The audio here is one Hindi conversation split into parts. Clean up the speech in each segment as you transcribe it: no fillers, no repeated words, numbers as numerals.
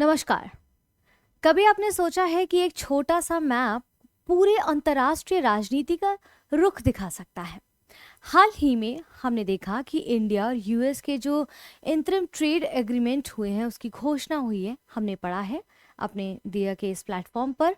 नमस्कार। कभी आपने सोचा है कि एक छोटा सा मैप पूरे अंतर्राष्ट्रीय राजनीति का रुख दिखा सकता है? हाल ही में हमने देखा कि इंडिया और यूएस के जो इंटरिम ट्रेड एग्रीमेंट हुए हैं उसकी घोषणा हुई है, हमने पढ़ा है अपने दिया के इस प्लेटफॉर्म पर।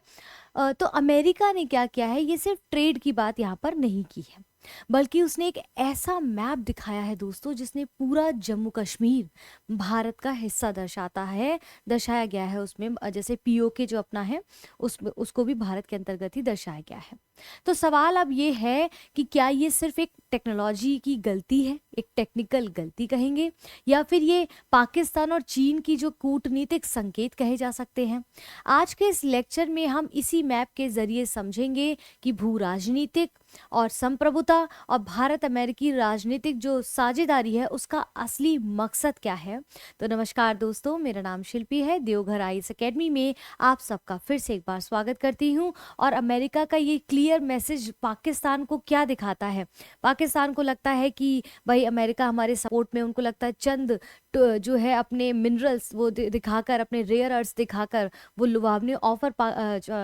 तो अमेरिका ने क्या किया है, ये सिर्फ ट्रेड की बात यहाँ पर नहीं की है, बल्कि उसने एक ऐसा मैप दिखाया है दोस्तों, जिसने पूरा जम्मू कश्मीर भारत का हिस्सा दर्शाया गया है उसमें। जैसे पीओके जो अपना है उसको भी भारत के अंतर्गत ही दर्शाया गया है। तो सवाल अब ये है कि क्या ये सिर्फ एक टेक्नोलॉजी की गलती है, एक टेक्निकल गलती कहेंगे, या फिर ये पाकिस्तान और चीन की जो कूटनीतिक संकेत कहे जा सकते हैं? आज के इस लेक्चर में हम इसी मैप के जरिए समझेंगे कि भू राजनीतिक और संप्रभुता और भारत अमेरिकी राजनीतिक जो साझेदारी है उसका असली मकसद क्या है। तो नमस्कार दोस्तों, मेरा नाम शिल्पी है। देवघर आईएएस एकेडमी में आप सबका फिर से एक बार स्वागत करती हूँ। और अमेरिका का ये क्लियर मैसेज पाकिस्तान को क्या दिखाता है? पाकिस्तान को लगता है कि भाई अमेरिका हमारे सपोर्ट में, उनको लगता है चंद जो है अपने मिनरल्स वो दिखाकर, अपने रेयर अर्थ दिखाकर वो लुभावनी ऑफर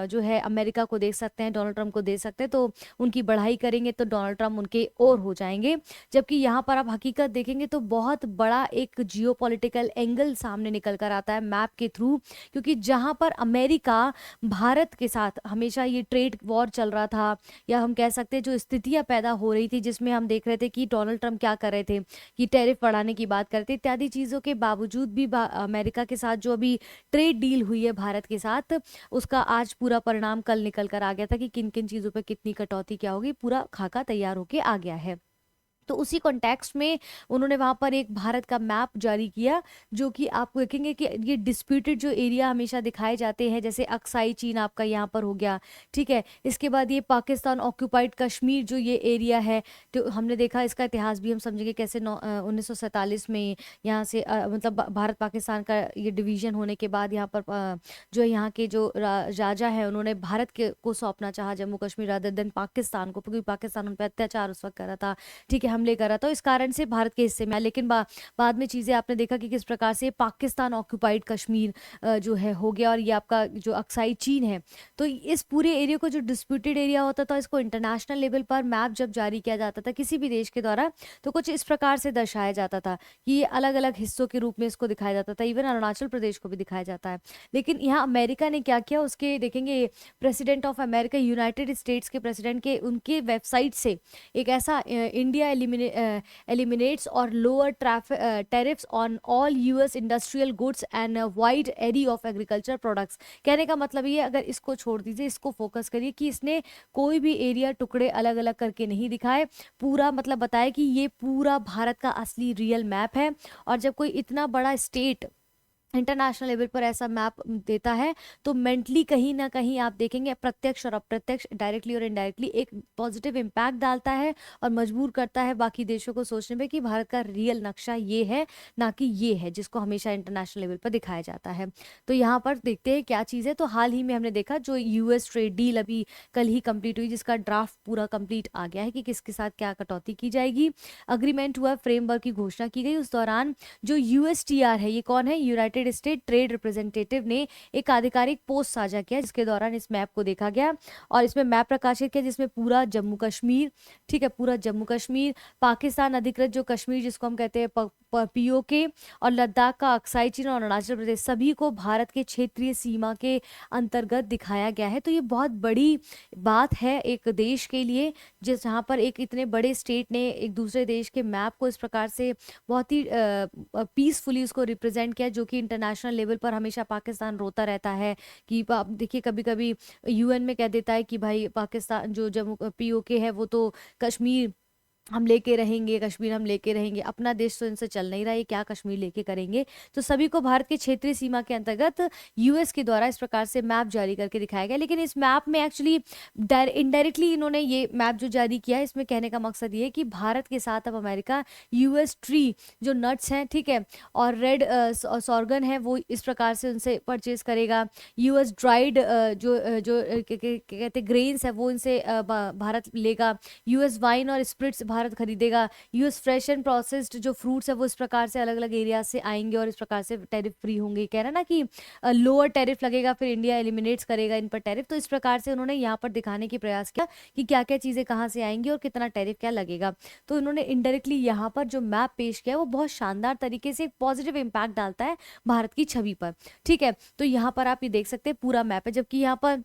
जो है अमेरिका को दे सकते हैं, डोनाल्ड ट्रंप को दे सकते हैं। तो उनकी बढ़ाई करेंगे तो डोनाल्ड ट्रंप उनके और हो जाएंगे। जबकि यहाँ पर आप हकीकत देखेंगे तो बहुत बड़ा एक जियोपॉलिटिकल एंगल सामने निकल कर आता है मैप के थ्रू, क्योंकि जहाँ पर अमेरिका भारत के साथ हमेशा ये ट्रेड वॉर चल रहा था, या हम कह सकते हैं जो स्थितियां पैदा हो रही थी, जिसमें हम देख रहे थे कि डोनाल्ड ट्रंप क्या कर रहे थे कि टैरिफ बढ़ाने की बात करते, इत्यादि चीज़ों के बावजूद भी अमेरिका के साथ जो अभी ट्रेड डील हुई है भारत के साथ, उसका आज पूरा परिणाम कल निकल कर आ गया था कि किन किन चीज़ों पर कितनी कटौती क्या होगी। पूरा खाका तैयार होके आ गया है। तो उसी कॉन्टेक्स्ट में उन्होंने वहाँ पर एक भारत का मैप जारी किया, जो कि आप देखेंगे कि ये डिस्प्यूटेड जो एरिया हमेशा दिखाए जाते हैं, जैसे अक्साई चीन आपका यहाँ पर हो गया, ठीक है। इसके बाद ये पाकिस्तान ऑक्यूपाइड कश्मीर जो ये एरिया है, तो हमने देखा इसका इतिहास भी हम समझेंगे कैसे 1947 में यहाँ से मतलब भारत पाकिस्तान का ये डिवीजन होने के बाद यहाँ पर जो यहाँ के जो राजा है उन्होंने भारत के को सौंपना चाहा जम्मू कश्मीर रादर देन पाकिस्तान को, क्योंकि पाकिस्तान उन पर अत्याचार उस वक्त कर रहा था, ठीक है, हमले करा था। इस कारण से भारत के हिस्से में आया। लेकिन बाद में चीज़ें आपने देखा कि किस प्रकार से पाकिस्तान ऑक्यूपाइड कश्मीर जो है हो गया, और ये आपका जो अक्साई चीन है। तो इस पूरे एरिया को, जो डिस्प्यूटेड एरिया होता था, इसको इंटरनेशनल लेवल पर मैप जब जारी किया जाता था किसी भी देश के द्वारा, तो कुछ इस प्रकार से दर्शाया जाता था कि ये अलग अलग हिस्सों के रूप में इसको दिखाया जाता था। इवन अरुणाचल प्रदेश को भी दिखाया जाता है। लेकिन यहाँ अमेरिका ने क्या किया, उसके देखेंगे president of America, United states के प्रेसिडेंट के उनके वेबसाइट से एक ऐसा India eliminates or lower tariffs on all US industrial goods and a wide array of agriculture products। कहने का मतलब ये, अगर इसको छोड़ दीजिए, इसको फोकस करिए कि इसने कोई भी एरिया टुकड़े अलग अलग करके नहीं दिखाए, पूरा मतलब बताया कि ये पूरा भारत का असली रियल मैप है। और जब कोई इतना बड़ा स्टेट इंटरनेशनल लेवल पर ऐसा मैप देता है, तो मेंटली कहीं ना कहीं आप देखेंगे प्रत्यक्ष और अप्रत्यक्ष, डायरेक्टली और इनडायरेक्टली एक पॉजिटिव इम्पैक्ट डालता है और मजबूर करता है बाकी देशों को सोचने में कि भारत का रियल नक्शा ये है, ना कि ये है जिसको हमेशा इंटरनेशनल लेवल पर दिखाया जाता है। तो यहाँ पर देखते हैं क्या चीज़ है। तो हाल ही में हमने देखा जो यूएस ट्रेड डील अभी कल ही कंप्लीट हुई, जिसका ड्राफ्ट पूरा कंप्लीट आ गया है कि किसके साथ क्या कटौती की जाएगी। अग्रीमेंट हुआ, फ्रेमवर्क की घोषणा की गई। उस दौरान जो यूएसटीआर है, ये कौन है, यूनाइटेड स्टेट ट्रेड रिप्रेजेंटेटिव ने एक आधिकारिक पोस्ट साझा किया, जिसके दौरान इस मैप को देखा गया और इसमें मैप प्रकाशित किया, जिसमें पूरा जम्मू कश्मीर, ठीक है, पूरा जम्मू कश्मीर, पाकिस्तान अधिकृत जो कश्मीर जिसको हम कहते हैं पीओके, और लद्दाख का अक्साई चीन और अरुणाचल प्रदेश, सभी को भारत के क्षेत्रीय सीमा के अंतर्गत दिखाया गया है। तो ये बहुत बड़ी बात है एक देश के लिए, जहाँ पर एक इतने बड़े स्टेट ने एक दूसरे देश के मैप को इस प्रकार से बहुत ही पीसफुली उसको रिप्रेजेंट किया, जो कि इंटरनेशनल लेवल पर हमेशा पाकिस्तान रोता रहता है कि आप देखिए कभी कभी यूएन में कह देता है कि भाई पाकिस्तान जो जम्मू पीओके है वो तो कश्मीर हम लेके रहेंगे, कश्मीर हम लेके रहेंगे, अपना देश तो इनसे चल नहीं रहा है, क्या कश्मीर लेके करेंगे। तो सभी को भारत के क्षेत्रीय सीमा के अंतर्गत यूएस के द्वारा इस प्रकार से मैप जारी करके दिखाया गया। लेकिन इस मैप में एक्चुअली इनडायरेक्टली इन्होंने ये मैप जो जारी किया है, इसमें कहने का मकसद ये है कि भारत के साथ अब अमेरिका यूएस ट्री जो नट्स हैं, ठीक है, और रेड सॉर्गन है, वो इस प्रकार से उनसे परचेज करेगा। यूएस ड्राइड जो जो कहते ग्रेन्स है वो इनसे भारत लेगा। यूएस वाइन और स्प्रिट्स भारत खरीदेगा, यूएस फ्रेश एंड प्रोसेस्ड जो फ्रूट्स है वो इस प्रकार से अलग अलग एरिया से आएंगे और इस प्रकार से टैरिफ फ्री होंगे। कह रहा है ना कि लोअर टैरिफ लगेगा, फिर इंडिया एलिमिनेट्स करेगा इन पर टैरिफ। तो इस प्रकार से उन्होंने यहाँ पर दिखाने की प्रयास किया कि क्या क्या चीज़ें कहाँ से आएंगी और कितना टैरिफ क्या लगेगा। तो उन्होंने इनडायरेक्टली यहाँ पर जो मैप पेश किया है वो बहुत शानदार तरीके से एक पॉजिटिव इम्पैक्ट डालता है भारत की छवि पर। ठीक है, तो यहाँ पर आप ये देख सकते हैं पूरा मैप है, जबकि यहाँ पर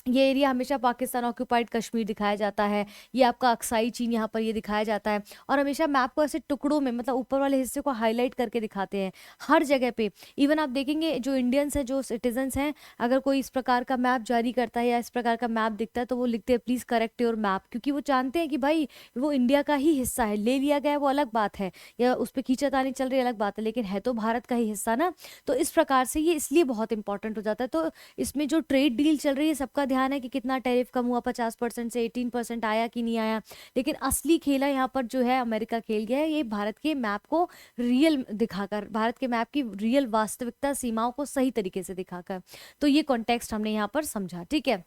ये एरिया हमेशा पाकिस्तान ऑक्यूपाइड कश्मीर दिखाया जाता है, ये आपका अक्साई चीन यहाँ पर ये दिखाया जाता है, और हमेशा मैप को ऐसे टुकड़ों में मतलब ऊपर वाले हिस्से को हाईलाइट करके दिखाते हैं हर जगह पे। इवन आप देखेंगे जो इंडियंस हैं, जो सिटीजन्स हैं, अगर कोई इस प्रकार का मैप जारी करता है या इस प्रकार का मैप दिखता है तो वो लिखते हैं प्लीज़ करेक्ट योर मैप, क्योंकि वो जानते हैं कि भाई वो इंडिया का ही हिस्सा है, ले लिया गया है वो अलग बात है, या उस पर खींचातानी चल रही अलग बात है, लेकिन है तो भारत का ही हिस्सा ना। तो इस प्रकार से ये इसलिए बहुत इंपॉर्टेंट हो जाता है। तो इसमें जो ट्रेड डील चल रही है सबका ध्यान है कि कितना टैरिफ कम हुआ, 50% से 18% आया कि नहीं आया, लेकिन असली खेला यहाँ पर जो है अमेरिका खेल गया है, ये भारत के मैप को रियल दिखाकर, भारत के मैप की रियल वास्तविकता सीमाओं को सही तरीके से दिखाकर। तो ये कॉन्टेक्स्ट हमने यहाँ पर समझा। ठीक है,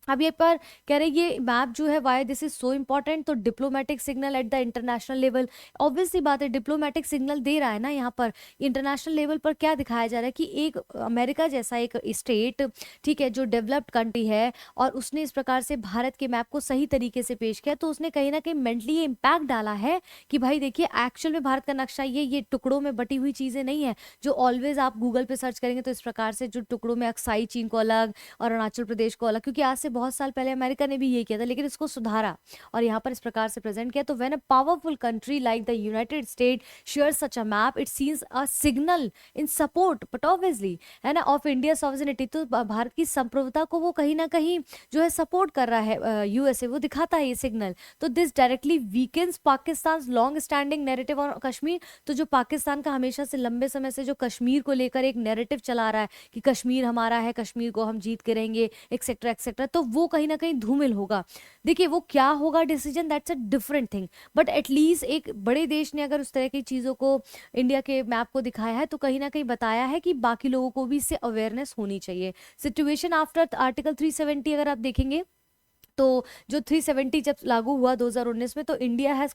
अब ये पर कह रहे ये मैप जो है why this is so important, तो diplomatic signal at the international level, obvious सी बात है डिप्लोमेटिक सिग्नल दे रहा है ना यहाँ पर इंटरनेशनल लेवल पर। क्या दिखाया जा रहा है कि एक अमेरिका जैसा एक स्टेट, ठीक है, जो डेवलप्ड कंट्री है और उसने इस प्रकार से भारत के मैप को सही तरीके से पेश किया, तो उसने कहीं ना कहीं मेंटली ये इम्पैक्ट डाला है कि भाई देखिए एक्चुअल में भारत का नक्शा ये टुकड़ों में बटी हुई चीज़ें नहीं है, जो ऑलवेज आप गूगल पे सर्च करेंगे तो इस प्रकार से जो टुकड़ों में अक्साई चीन को अलग और अरुणाचल प्रदेश को अलग, क्योंकि आज से बहुत साल पहले अमेरिका ने भी ये किया था, लेकिन इसको सुधारा और यहाँ पर इस प्रकार से प्रेजेंट किया। तो when a powerful country like the United state share such a map, it scenes a signal in support but obviously है ना ऑफ इंडिया सॉवरेनिटी। तो भारत की संप्रभुता को वो कहीं ना कहीं जो है सपोर्ट कर रहा है यूएसए, वो दिखाता है ये सिग्नल। तो this directly weakens Pakistan long standing narrative on Kashmir. तो जो पाकिस्तान का हमेशा से लंबे समय से जो कश्मीर को लेकर एक नैरेटिव चला रहा है कि कश्मीर हमारा है, कश्मीर को हम जीत के रहेंगे, एक्सेट्रा एक्सेट्रा, तो वो कहीं ना कहीं धूमिल होगा। देखिए वो क्या होगा decision, that's a different thing, but at least एक बड़े देश ने अगर उस तरह की चीज़ों को इंडिया के मैप को दिखाया है तो कहीं ना कहीं बताया है कि बाकी लोगों को भी इससे अवेयरनेस होनी चाहिए। सिचुएशन आफ्टर आर्टिकल 370 अगर आप देखेंगे तो जो 370 जब लागू हुआ 2019 में, तो इंडिया हैज़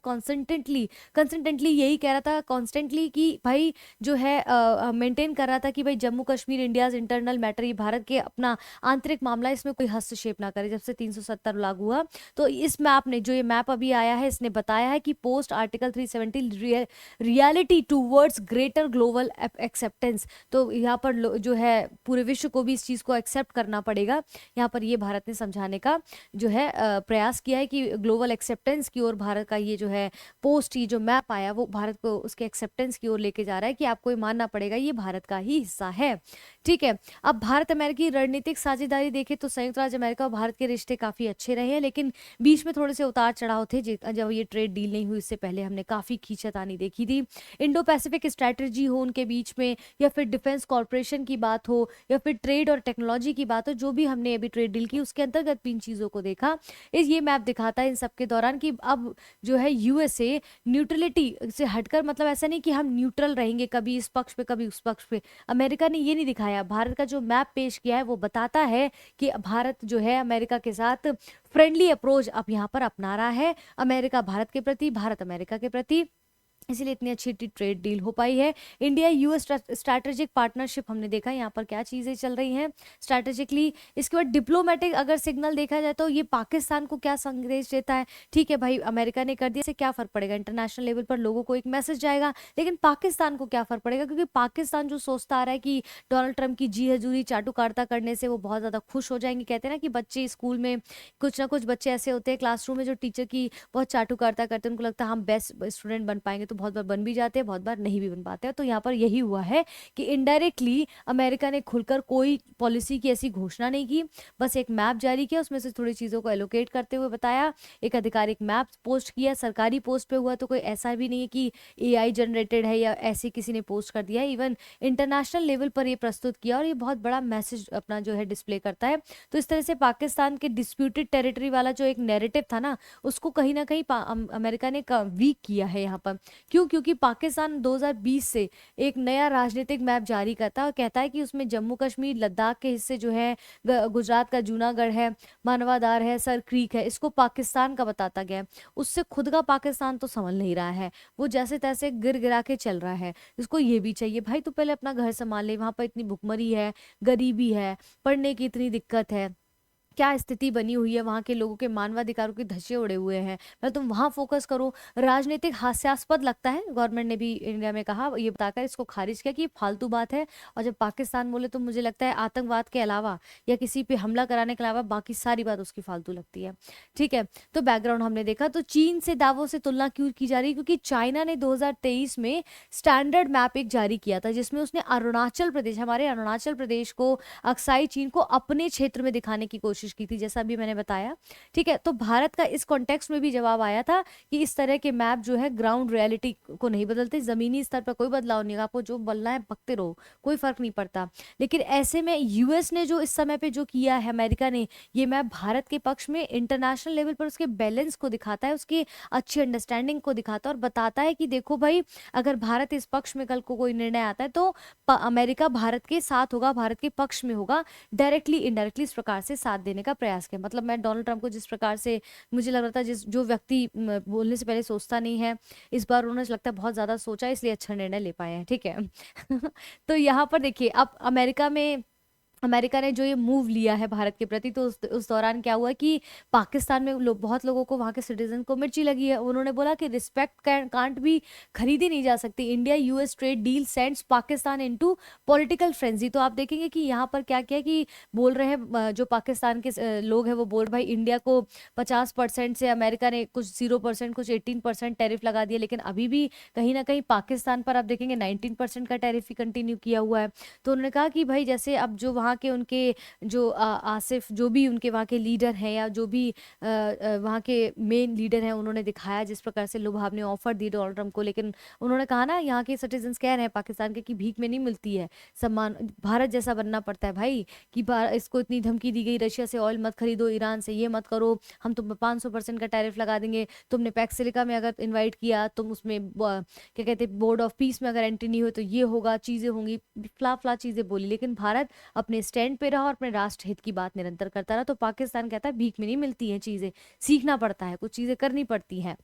कंसिस्टेंटली यही कह रहा था कॉन्स्टेंटली कि भाई जो है मेंटेन कर रहा था कि भाई Jammu Kashmir India's internal matter, ये भारत के अपना आंतरिक मामला, इसमें कोई हस्तक्षेप ना करे। जब से 370 लागू हुआ तो इस मैप ने, जो ये मैप अभी आया है, इसने बताया है कि post article 370 reality towards greater global acceptance. तो यहाँ पर जो है पूरे विश्व को भी इस चीज़ को एक्सेप्ट करना पड़ेगा। यहाँ पर ये भारत ने समझाने का जो है प्रयास किया है कि ग्लोबल एक्सेप्टेंस की ओर भारत का ये जो है पोस्ट, ये जो मैप आया वो भारत को उसके एक्सेप्टेंस की ओर लेके जा रहा है कि आपको ये मानना पड़ेगा ये भारत का ही हिस्सा है। ठीक है, अब भारत अमेरिकी रणनीतिक साझेदारी देखें तो संयुक्त राज्य अमेरिका और भारत के रिश्ते काफ़ी अच्छे रहे हैं, लेकिन बीच में थोड़े से उतार चढ़ाव थे। जब ये ट्रेड डील नहीं हुई इससे पहले हमने काफ़ी खींचातानी देखी थी। इंडो पैसिफिक स्ट्रैटेजी हो उनके बीच में, या फिर डिफेंस कॉर्पोरेशन की बात हो, या फिर ट्रेड और टेक्नोलॉजी की बात हो, जो भी हमने अभी ट्रेड डील की उसके अंतर्गत भी इन चीज़ों को देखा। ये मैप दिखाता है इन सब के दौरान कि अब जो है यूएसए न्यूट्रलिटी से हटकर, मतलब ऐसा नहीं कि हम न्यूट्रल रहेंगे कभी इस पक्ष पे कभी उस पक्ष पे, अमेरिका ने ये नहीं दिखाया। भारत का जो मैप पेश किया है वो बताता है कि भारत जो है अमेरिका के साथ फ्रेंडली अप्रोच अब यहाँ पर अपना रहा है, अमेरिका भारत के प्रति, भारत अमेरिका के प्रति, इसीलिए इतनी अच्छी ट्रेड डील हो पाई है। इंडिया यूएस स्ट्रैटेजिक पार्टनरशिप हमने देखा यहाँ पर क्या चीज़ें चल रही हैं स्ट्रैटेजिकली। इसके बाद डिप्लोमेटिक अगर सिग्नल देखा जाए तो ये पाकिस्तान को क्या संदेश देता है, ठीक है भाई अमेरिका ने कर दिया, इससे क्या फ़र्क पड़ेगा, इंटरनेशनल लेवल पर लोगों को एक मैसेज जाएगा, लेकिन पाकिस्तान को क्या फ़र्क पड़ेगा, क्योंकि पाकिस्तान जो सोचता आ रहा है कि डोनाल्ड ट्रंप की जी हजूरी चाटुकारिता करने से वो बहुत ज़्यादा खुश हो जाएंगे। कहते हैं ना कि बच्चे स्कूल में कुछ ना कुछ बच्चे ऐसे होते हैं क्लासरूम में जो टीचर की बहुत चाटुकारिता करते हैं, उनको लगता है हम बेस्ट स्टूडेंट बन पाएंगे, तो बहुत बार बन भी जाते हैं, बहुत बार नहीं भी बन पाते हैं। तो यहाँ पर यही हुआ है कि इनडायरेक्टली अमेरिका ने खुलकर कोई पॉलिसी की ऐसी घोषणा नहीं की, बस एक मैप जारी किया, उसमें से थोड़ी चीज़ों को एलोकेट करते हुए बताया, एक आधिकारिक मैप पोस्ट किया, सरकारी पोस्ट पे हुआ, तो कोई ऐसा भी नहीं है कि एआई जनरेटेड है या ऐसे किसी ने पोस्ट कर दिया है, इवन इंटरनेशनल लेवल पर ये प्रस्तुत किया और ये बहुत बड़ा मैसेज अपना जो है डिस्प्ले करता है। तो इस तरह से पाकिस्तान के डिस्प्यूटेड टेरिटरी वाला जो एक नैरेटिव था ना, उसको कहीं ना कहीं अमेरिका ने वीक किया है यहाँ पर, क्यों? क्योंकि पाकिस्तान 2020 से एक नया राजनीतिक मैप जारी करता है और कहता है कि उसमें जम्मू कश्मीर, लद्दाख के हिस्से जो है, गुजरात का जूनागढ़ है, मानवादार है, सर क्रीक है, इसको पाकिस्तान का बताता गया है। उससे खुद का पाकिस्तान तो संभल नहीं रहा है, वो जैसे तैसे गिर गिरा के चल रहा है। इसको ये भी चाहिए भाई तू पहले अपना घर संभाल ले, वहां पर इतनी भुखमरी है, गरीबी है, पढ़ने की इतनी दिक्कत है, क्या स्थिति बनी हुई है, वहां के लोगों के मानवाधिकारों के धज्जे उड़े हुए हैं, मैं तुम वहां फोकस करो। राजनीतिक हास्यास्पद लगता है, गवर्नमेंट ने भी इंडिया में कहा, ये बताकर इसको खारिज किया कि ये फालतू बात है। और जब पाकिस्तान बोले तो मुझे लगता है आतंकवाद के अलावा या किसी पे हमला कराने के अलावा बाकी सारी बात उसकी फालतू लगती है। ठीक है, तो बैकग्राउंड हमने देखा। तो चीन से दावों से तुलना क्यों की जा रही है? क्योंकि चाइना ने 2023 में स्टैंडर्ड मैप एक जारी किया था, जिसमें उसने अरुणाचल प्रदेश, हमारे अरुणाचल प्रदेश को, अक्साई चीन को अपने क्षेत्र में दिखाने की कोशिश की थी, जैसा भी मैंने बताया। ठीक है, तो भारत का इस कॉन्टेक्स्ट में भी जवाब आया था कि इस तरह के मैप जो है ग्राउंड रियलिटी को नहीं बदलते, जमीनी स्तर पर कोई बदलाव नहीं होगा, आपको जो बनना है बकते रहो, कोई फर्क नहीं पड़ता। लेकिन ऐसे में यूएस ने जो इस समय पे जो किया है, अमेरिका ने, ये मैप भारत के पक्ष में इंटरनेशनल लेवल पर उसके बैलेंस को दिखाता है, उसकी अच्छी अंडरस्टैंडिंग को दिखाता है और बताता है कि देखो भाई, अगर भारत इस पक्ष में कल को कोई निर्णय आता है तो अमेरिका भारत के साथ होगा, भारत के पक्ष में होगा, डायरेक्टली इनडायरेक्टली इस प्रकार से साथ देने का प्रयास किया। मतलब मैं डोनाल्ड ट्रंप को जिस प्रकार से मुझे लग रहा था, जिस जो व्यक्ति बोलने से पहले सोचता नहीं है, इस बार उन्होंने लगता है बहुत ज्यादा सोचा, इसलिए अच्छा निर्णय ले पाए हैं। ठीक है तो यहाँ पर देखिए, अब अमेरिका ने जो ये मूव लिया है भारत के प्रति, तो उस दौरान क्या हुआ कि पाकिस्तान में बहुत लोगों को, वहां के सिटीजन को मिर्ची लगी है। उन्होंने बोला कि रिस्पेक्ट कांट भी खरीदी नहीं जा सकती, India US trade deal sends Pakistan into political frenzy. तो आप देखेंगे कि यहाँ पर क्या क्या कि बोल रहे हैं जो पाकिस्तान के लोग हैं, वो बोल भाई इंडिया को 50% से अमेरिका ने कुछ 0%, कुछ 18% टैरिफ लगा दिया, लेकिन अभी भी कहीं ना कहीं पाकिस्तान पर आप देखेंगे 19% का टैरिफ ही कंटिन्यू किया हुआ है। तो उन्होंने कहा कि भाई जैसे अब जो वहाँ के उनके जो आसिफ, जो भी उनके वहाँ के लीडर हैं, या जो भी वहाँ के मेन लीडर हैं, उन्होंने दिखाया जिस प्रकार से लुभावने ऑफर दी डोनाल्ड ट्रंप को, लेकिन उन्होंने कहा ना, यहाँ के सिटीजन कह रहे हैं पाकिस्तान के कि भीख में नहीं मिलती है, सम्मान भारत जैसा बनना पड़ता है भाई, कि इसको इतनी धमकी दी गई, रशिया से ऑयल मत खरीदो, ईरान से ये मत करो, हम तुम 500% का टैरिफ लगा देंगे, तुमने पैक्सिलिका में अगर इन्वाइट किया, तुम उसमें क्या कहते हैं बोर्ड ऑफ पीस में अगर एंट्री नहीं हो तो ये होगा, चीजें होंगी, फ्ला फ्ला चीजें बोली। लेकिन भारत अपने स्टैंड पे रहा और अपने राष्ट्र हित की बात निरंतर करता रहा। तो पाकिस्तान कहता है भीख में नहीं मिलती हैं चीजें, सीखना पड़ता है, कुछ चीजें करनी पड़ती हैं।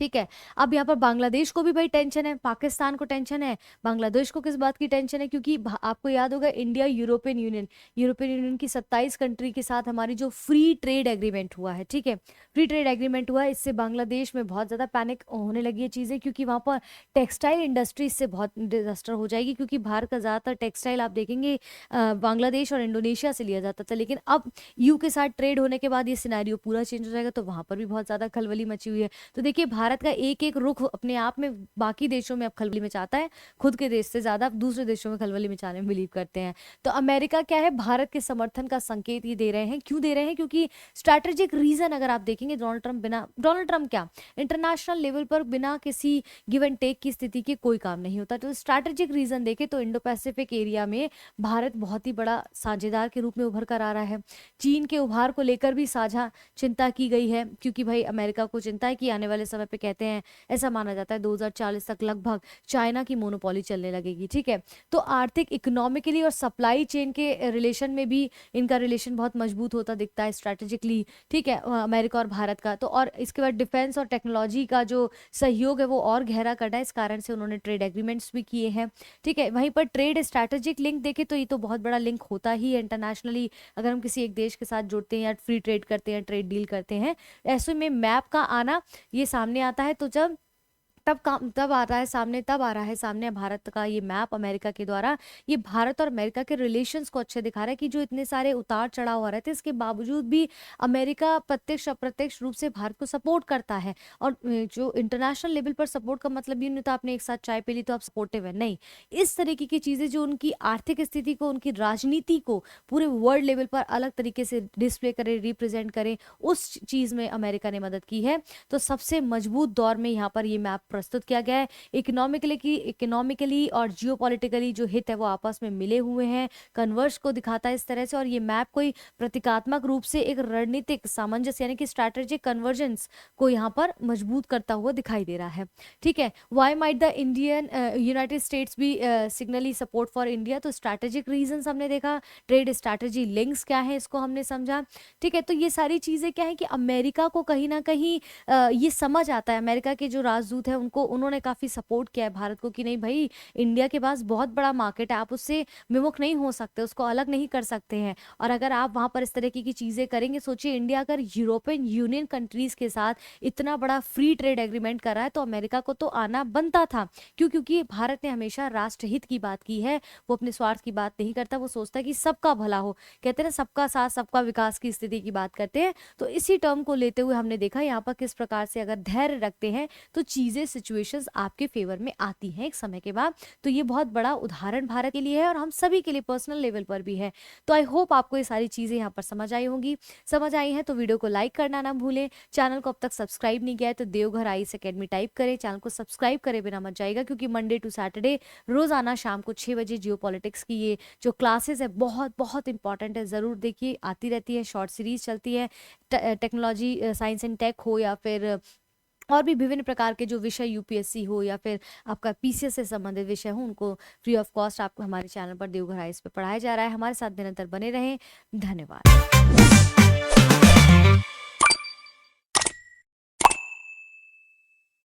ठीक है, अब यहाँ पर बांग्लादेश को भी भाई टेंशन है, पाकिस्तान को टेंशन है, बांग्लादेश को किस बात की टेंशन है? क्योंकि आपको याद होगा, इंडिया यूरोपियन यूनियन की 27 कंट्री के साथ हमारी जो फ्री ट्रेड एग्रीमेंट हुआ है, ठीक है, फ्री ट्रेड एग्रीमेंट हुआ है, इससे बांग्लादेश में बहुत ज्यादा पैनिक होने लगी है चीजें, क्योंकि वहां पर टेक्सटाइल इंडस्ट्री से बहुत डिजास्टर हो जाएगी। क्योंकि भारत का ज्यादातर टेक्सटाइल आप देखेंगे बांग्लादेश और इंडोनेशिया से लिया जाता था, लेकिन अब यू के साथ ट्रेड होने के बाद ये सिनेरियो पूरा चेंज हो जाएगा, तो वहां पर भी बहुत ज्यादा खलबली मची हुई है। तो देखिए, भारत का एक एक रुख अपने आप में बाकी देशों में अब खलबली मचाता है, खुद के देश से ज्यादा दूसरे देशों में खलबली मचाने में बिलीव करते हैं। तो अमेरिका क्या है, भारत के समर्थन का संकेत ये दे रहे हैं। क्यों दे रहे हैं? क्योंकि स्ट्रैटेजिक रीजन अगर आप देखेंगे, डोनाल्ड ट्रंप क्या इंटरनेशनल लेवल पर बिना किसी गिव एंड टेक की स्थिति के कोई काम नहीं होता। तो स्ट्रैटेजिक रीजन देखे तो इंडो पैसिफिक एरिया में भारत बहुत ही बड़ा साझेदार के रूप में उभर कर आ रहा है। चीन के उभार को लेकर भी साझा चिंता की गई है, क्योंकि भाई अमेरिका को चिंता है कि आने वाले समय पे कहते हैं, ऐसा माना जाता है 2040 तक लगभग चाइना की मोनोपोली चलने लगेगी। ठीक है, तो आर्थिक, इकोनॉमिकली और सप्लाई चेन के रिलेशन में भी इनका रिलेशन बहुत मजबूत होता दिखता है स्ट्रैटेजिकली। ठीक है, अमेरिका और भारत का। तो और इसके बाद डिफेंस और टेक्नोलॉजी का जो सहयोग है वो और गहरा करना है, इस कारण से उन्होंने ट्रेड एग्रीमेंट्स भी किए हैं। ठीक है, वहीं पर ट्रेड स्ट्रैटेजिक लिंक देखे तो ये तो बहुत बड़ा लिंक होता ही है इंटरनेशनली, अगर हम किसी एक देश के साथ जुड़ते हैं या फ्री ट्रेड करते हैं, ट्रेड डील करते हैं। ऐसे में मैप का आना ये सामने आता है, तो जब तब आ रहा है सामने, भारत का ये मैप अमेरिका के द्वारा, ये भारत और अमेरिका के रिलेशंस को अच्छे दिखा रहा है कि जो इतने सारे उतार चढ़ाव हो रहे थे, इसके बावजूद भी अमेरिका प्रत्यक्ष अप्रत्यक्ष रूप से भारत को सपोर्ट करता है। और जो इंटरनेशनल लेवल पर सपोर्ट का मतलब ये नहीं होता आपने एक साथ चाय पी ली तो आप सपोर्टिव है, नहीं। इस तरीके की चीजें जो उनकी आर्थिक स्थिति को, उनकी राजनीति को पूरे वर्ल्ड लेवल पर अलग तरीके से डिस्प्ले करे, रिप्रेजेंट करे, उस चीज में अमेरिका ने मदद की है। तो सबसे मजबूत दौर में यहाँ पर ये मैप प्रस्तुत किया गया है। इकोनॉमिकली और जियोपॉलिटिकली जो हित है वो आपस में मिले हुए हैं, कन्वर्ज को दिखाता है इस तरह से। और ये मैप कोई प्रतीकात्मक रूप से एक रणनीतिक सामंजस्य यानी कि स्ट्रैटेजिक कन्वर्जेंस को यहाँ पर मजबूत करता हुआ दिखाई दे रहा है। ठीक है, why might the Indian United States भी सिग्नली सपोर्ट फॉर इंडिया, तो स्ट्रैटेजिक रीजन हमने देखा, ट्रेड स्ट्रैटेजी लिंक्स क्या है इसको हमने समझा। ठीक है, तो ये सारी चीज़ें क्या है कि अमेरिका को कहीं ना कहीं ये समझ आता है, अमेरिका के जो राजदूत हैं उनको उन्होंने काफ़ी सपोर्ट किया है भारत को कि नहीं भाई, इंडिया के पास बहुत बड़ा मार्केट है, आप उससे विमुख नहीं हो सकते, उसको अलग नहीं कर सकते हैं। और अगर आप वहाँ पर इस तरीके की चीज़ें करेंगे, सोचिए इंडिया अगर यूरोपियन यूनियन कंट्रीज़ के साथ इतना बड़ा फ्री ट्रेड एग्रीमेंट कर रहा है तो अमेरिका को तो आना बनता था। क्यों? क्योंकि भारत ने हमेशा राष्ट्रहित की बात की है, वो अपने स्वार्थ की बात नहीं करता, वो सोचता है कि सबका भला हो। कहते हैं ना, सबका साथ सबका विकास की स्थिति की बात करते हैं। तो इसी टर्म को लेते हुए हमने देखा यहाँ पर किस प्रकार से अगर धैर्य रखते हैं तो चीज़ें, सिचुएशंस आपके फेवर में आती हैं एक समय के बाद। तो ये बहुत बड़ा उदाहरण भारत के लिए है और हम सभी के लिए पर्सनल लेवल पर भी है। तो आई होप आपको ये सारी चीज़ें यहाँ पर समझ आई होंगी। समझ आई हैं तो वीडियो को लाइक करना ना भूलें। चैनल को अब तक सब्सक्राइब नहीं किया है तो देवघर आईएएस एकेडमी टाइप करें, चैनल को सब्सक्राइब करे बिना मत जाएगा, क्योंकि मंडे टू सैटरडे रोजाना शाम को 6 बजे जियो पॉलिटिक्स की ये जो क्लासेस है बहुत बहुत इंपॉर्टेंट है, ज़रूर देखिए। आती रहती है, शॉर्ट सीरीज चलती है, टेक्नोलॉजी, साइंस एंड टेक हो या फिर और भी विभिन्न प्रकार के जो विषय, यूपीएससी हो या फिर आपका पीसीएस से संबंधित विषय हो, उनको फ्री ऑफ कॉस्ट आपको हमारे चैनल पर देवघर आईएएस पे पढ़ाया जा रहा है। हमारे साथ निरंतर बने रहें। धन्यवाद।